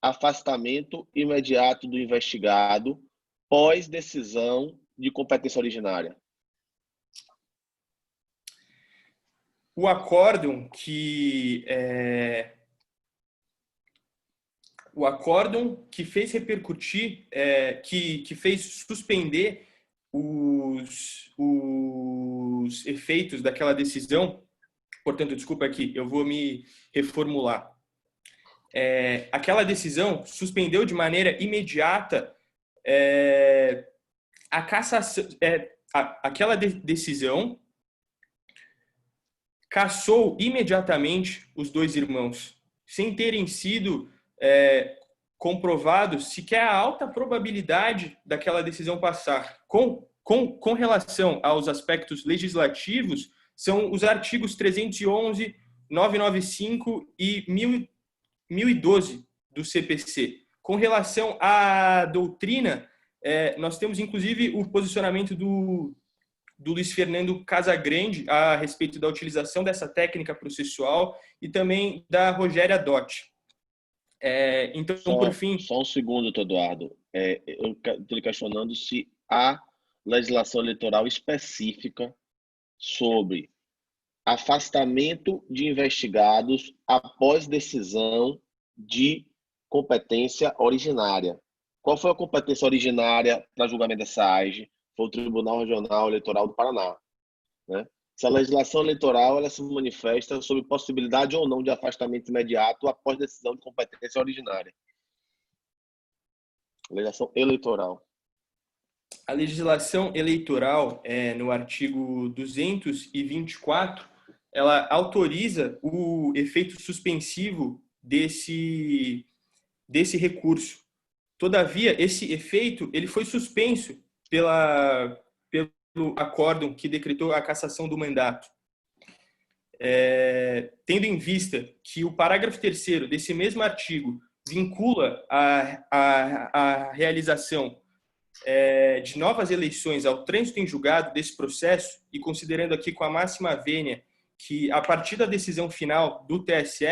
afastamento imediato do investigado pós decisão de competência originária? O acórdão que fez repercutir, que fez suspender os efeitos daquela decisão, portanto, desculpa aqui, eu vou me reformular. Aquela decisão suspendeu de maneira imediata a cassação, aquela decisão cassou imediatamente os dois irmãos, sem terem sido comprovados sequer a alta probabilidade daquela decisão passar. Com relação aos aspectos legislativos, são os artigos 311, 995 e 1012 do CPC. Com relação à doutrina, nós temos inclusive o posicionamento do Luiz Fernando Casagrande a respeito da utilização dessa técnica processual e também da Rogéria Dotti. Então, por fim... Só um segundo, doutor Eduardo. Eu estou questionando se há legislação eleitoral específica sobre afastamento de investigados após decisão de competência originária. Qual foi a competência originária para julgamento dessa AIGE? Foi o Tribunal Regional Eleitoral do Paraná, né? Se a legislação eleitoral ela se manifesta sobre possibilidade ou não de afastamento imediato após decisão de competência originária. Legislação eleitoral. A legislação eleitoral, no artigo 224, ela autoriza o efeito suspensivo desse desse recurso. Todavia, esse efeito ele foi suspenso pelo acórdão que decretou a cassação do mandato. Tendo em vista que o parágrafo 3º desse mesmo artigo vincula a realização de novas eleições ao trânsito em julgado desse processo, e considerando aqui com a máxima vênia que, a partir da decisão final do TSE,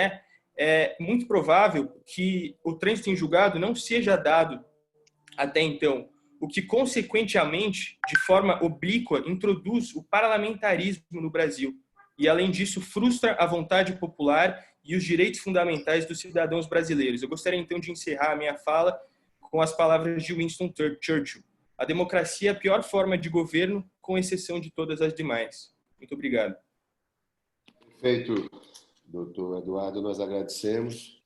é muito provável que o trânsito em julgado não seja dado até então, o que, consequentemente, de forma oblíqua, introduz o parlamentarismo no Brasil e, além disso, frustra a vontade popular e os direitos fundamentais dos cidadãos brasileiros. Eu gostaria, então, de encerrar a minha fala com as palavras de Winston Churchill: a democracia é a pior forma de governo, com exceção de todas as demais. Muito obrigado. Perfeito, doutor Eduardo, nós agradecemos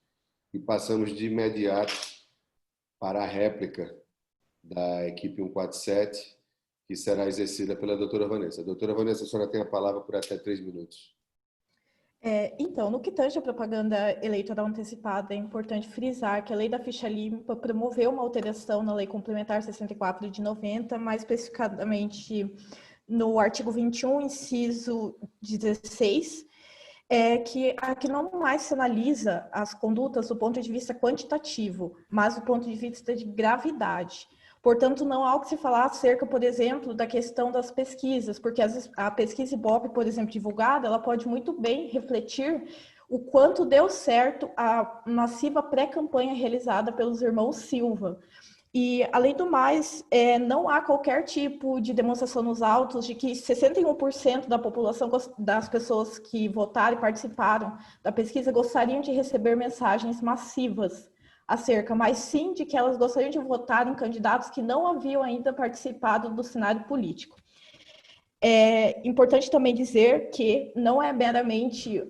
e passamos de imediato para a réplica da equipe 147, que será exercida pela doutora Vanessa. Doutora Vanessa, a senhora tem a palavra por até 3 minutos. Então, no que tange a propaganda eleitoral antecipada, é importante frisar que a Lei da Ficha Limpa promoveu uma alteração na Lei Complementar 64 de 90, mais especificamente no artigo 21, inciso 16, que aqui não mais se analisa as condutas do ponto de vista quantitativo, mas do ponto de vista de gravidade. Portanto, não há o que se falar acerca, por exemplo, da questão das pesquisas, porque a pesquisa Ibope, por exemplo, divulgada, ela pode muito bem refletir o quanto deu certo a massiva pré-campanha realizada pelos irmãos Silva. E, além do mais, não há qualquer tipo de demonstração nos autos de que 61% da população, das pessoas que votaram e participaram da pesquisa, gostariam de receber mensagens massivas acerca, mas sim de que elas gostariam de votar em candidatos que não haviam ainda participado do cenário político. É importante também dizer que não é meramente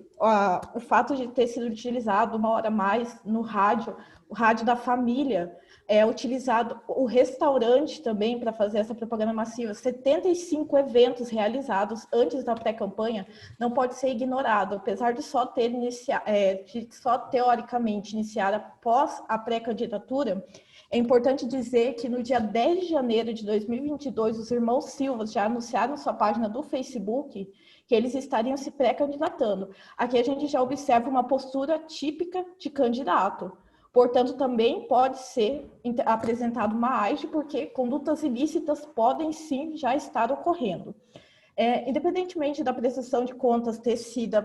o fato de ter sido utilizado uma hora a mais no rádio, o rádio da família, é utilizado o restaurante também para fazer essa propaganda massiva. 75 eventos realizados antes da pré-campanha não pode ser ignorado, apesar de só teoricamente iniciar após a pré-candidatura. É importante dizer que no dia 10 de janeiro de 2022, os irmãos Silva já anunciaram sua página do Facebook que eles estariam se pré-candidatando. Aqui a gente já observa uma postura típica de candidato. Portanto, também pode ser apresentado uma AIGE, porque condutas ilícitas podem sim já estar ocorrendo. Independentemente da prestação de contas ter sido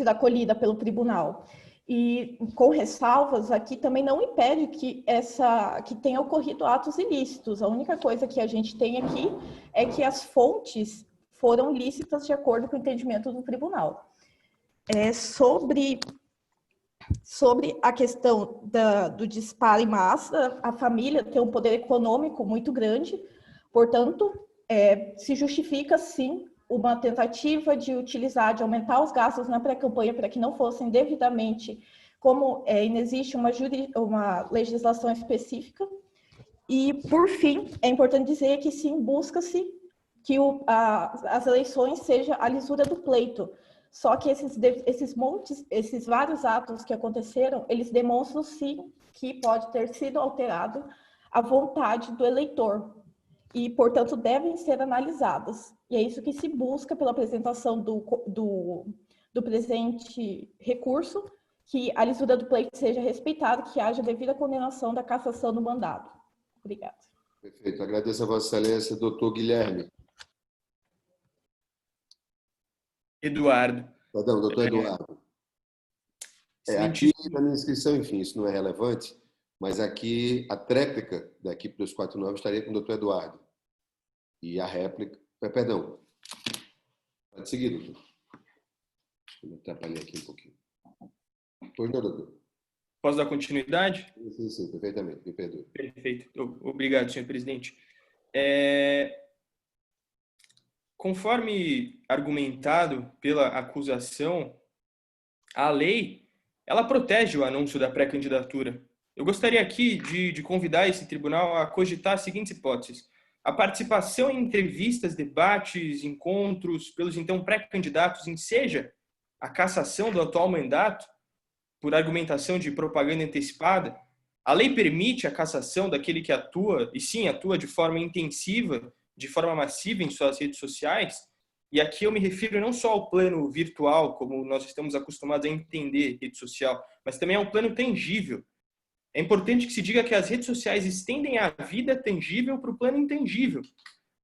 acolhida pelo tribunal, e com ressalvas, aqui também não impede que tenha ocorrido atos ilícitos. A única coisa que a gente tem aqui é que as fontes foram lícitas de acordo com o entendimento do tribunal. Sobre a questão do disparo em massa, a família tem um poder econômico muito grande, portanto, se justifica, sim, uma tentativa de aumentar os gastos na pré-campanha para que não fossem devidamente, como inexiste uma legislação específica. E, por fim, é importante dizer que, sim, busca-se que as eleições sejam a lisura do pleito. Só que esses vários atos que aconteceram, eles demonstram, sim, que pode ter sido alterado a vontade do eleitor e, portanto, devem ser analisados. E é isso que se busca pela apresentação do presente recurso, que a lisura do pleito seja respeitada, que haja devida condenação da cassação do mandado. Obrigada. Perfeito. Agradeço a Vossa Excelência, doutor Guilherme. Eduardo. Perdão, doutor Eduardo. Aqui na minha inscrição, enfim, isso não é relevante, mas aqui a tréplica da equipe 249 estaria com o doutor Eduardo. E a réplica... Perdão. Pode seguir, doutor. Deixa eu atrapalhar aqui um pouquinho. Pois não, doutor. Posso dar continuidade? Sim, perfeitamente. Me perdoe. Perfeito. Obrigado, senhor presidente. Conforme argumentado pela acusação, a lei, ela protege o anúncio da pré-candidatura. Eu gostaria aqui de convidar esse tribunal a cogitar as seguintes hipóteses: a participação em entrevistas, debates, encontros pelos então pré-candidatos enseja a cassação do atual mandato, por argumentação de propaganda antecipada, a lei permite a cassação daquele que atua, e sim, atua de forma intensiva, de forma massiva em suas redes sociais, e aqui eu me refiro não só ao plano virtual, como nós estamos acostumados a entender rede social, mas também ao plano tangível. É importante que se diga que as redes sociais estendem a vida tangível para o plano intangível.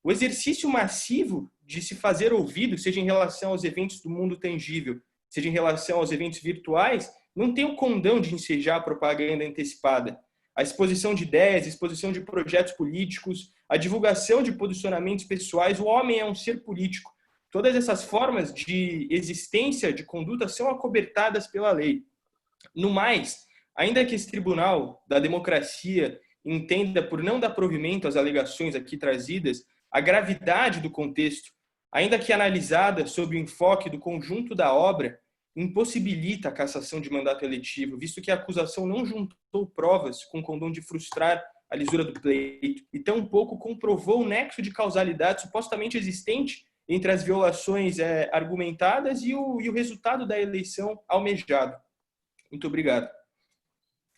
O exercício massivo de se fazer ouvido, seja em relação aos eventos do mundo tangível, seja em relação aos eventos virtuais, não tem o condão de ensejar a propaganda antecipada. A exposição de ideias, a exposição de projetos políticos, a divulgação de posicionamentos pessoais, o homem é um ser político. Todas essas formas de existência, de conduta, são acobertadas pela lei. No mais, ainda que esse tribunal da democracia entenda por não dar provimento às alegações aqui trazidas, a gravidade do contexto, ainda que analisada sob o enfoque do conjunto da obra, impossibilita a cassação de mandato eletivo, visto que a acusação não juntou provas com o condão de frustrar a lisura do pleito e tampouco comprovou o nexo de causalidade supostamente existente entre as violações argumentadas e o resultado da eleição almejado. Muito obrigado.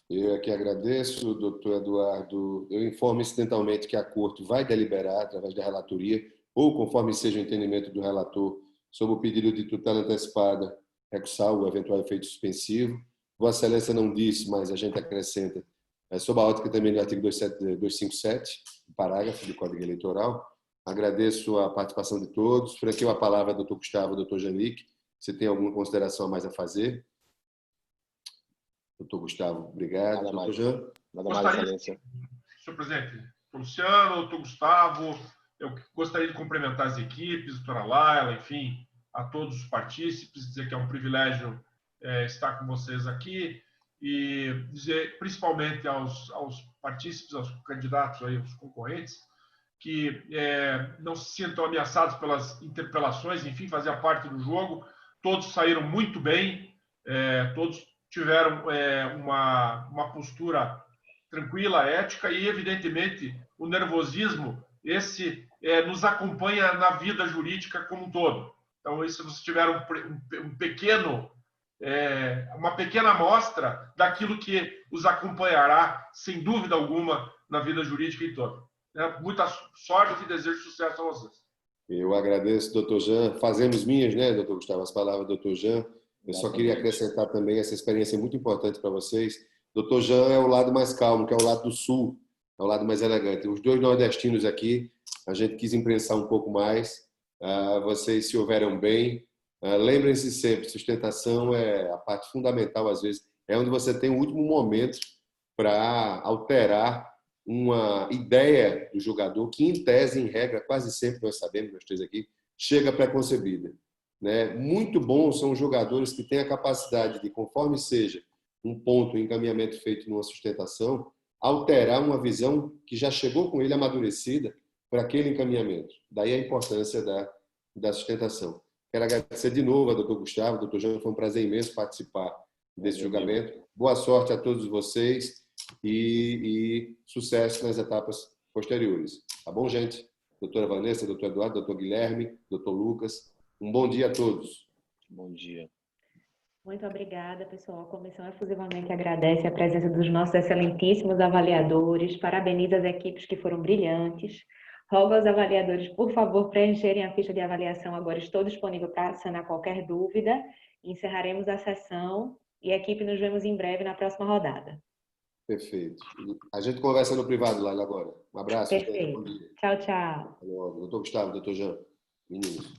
Eu aqui agradeço, doutor Eduardo. Eu informo incidentalmente que a Corte vai deliberar, através da relatoria, ou conforme seja o entendimento do relator, sobre o pedido de tutela antecipada, recursar o eventual efeito suspensivo. Vossa Excelência não disse, mas a gente acrescenta, sob a ótica também do artigo 257, parágrafo do Código Eleitoral. Agradeço a participação de todos. Franqueio a palavra ao doutor Gustavo, ao doutor Jean-Luc. Você tem alguma consideração a mais a fazer? Doutor Gustavo, obrigado. Nada doutor Jean? Nada mais, Excelência. Senhor presidente, Luciano, doutor Gustavo, eu gostaria de cumprimentar as equipes, doutora Laila, enfim, a todos os partícipes, dizer que é um privilégio estar com vocês aqui e dizer principalmente aos partícipes, aos candidatos, aí, aos concorrentes, que não se sintam ameaçados pelas interpelações, enfim, fazia parte do jogo, todos saíram muito bem, todos tiveram uma postura tranquila, ética e, evidentemente, o nervosismo, esse nos acompanha na vida jurídica como um todo. Então, se vocês tiveram uma pequena amostra daquilo que os acompanhará, sem dúvida alguma, na vida jurídica em todo. Muita sorte e desejo sucesso a vocês. Eu agradeço, doutor Jean. Fazemos minhas, né, doutor Gustavo, as palavras do doutor Jean. Eu só queria acrescentar também essa experiência muito importante para vocês. Doutor Jean é o lado mais calmo, que é o lado do sul, é o lado mais elegante. Os dois nordestinos aqui, a gente quis imprensar um pouco mais. Vocês se houveram bem. Lembrem-se sempre, sustentação é a parte fundamental, às vezes, é onde você tem o último momento para alterar uma ideia do jogador que, em tese, em regra, quase sempre, nós sabemos, nós três aqui, chega pré-concebida. Né? Muito bons são os jogadores que têm a capacidade de, conforme seja um ponto, um encaminhamento feito numa sustentação, alterar uma visão que já chegou com ele amadurecida para aquele encaminhamento. Daí a importância da sustentação. Quero agradecer de novo ao doutor Gustavo, ao doutor Jean, foi um prazer imenso participar desse julgamento. Boa sorte a todos vocês e sucesso nas etapas posteriores. Tá bom, gente? Doutora Vanessa, doutor Eduardo, doutor Guilherme, doutor Lucas, um bom dia a todos. Bom dia. Muito obrigada, pessoal. A comissão efusivamente agradece a presença dos nossos excelentíssimos avaliadores, parabeniza as equipes que foram brilhantes. Rogo aos avaliadores, por favor, preencherem a ficha de avaliação. Agora estou disponível para sanar qualquer dúvida. Encerraremos a sessão e a equipe nos vemos em breve na próxima rodada. Perfeito. A gente conversa no privado lá agora. Um abraço. Perfeito. Tchau, tchau. Doutor Gustavo, doutor Jean. Meninos.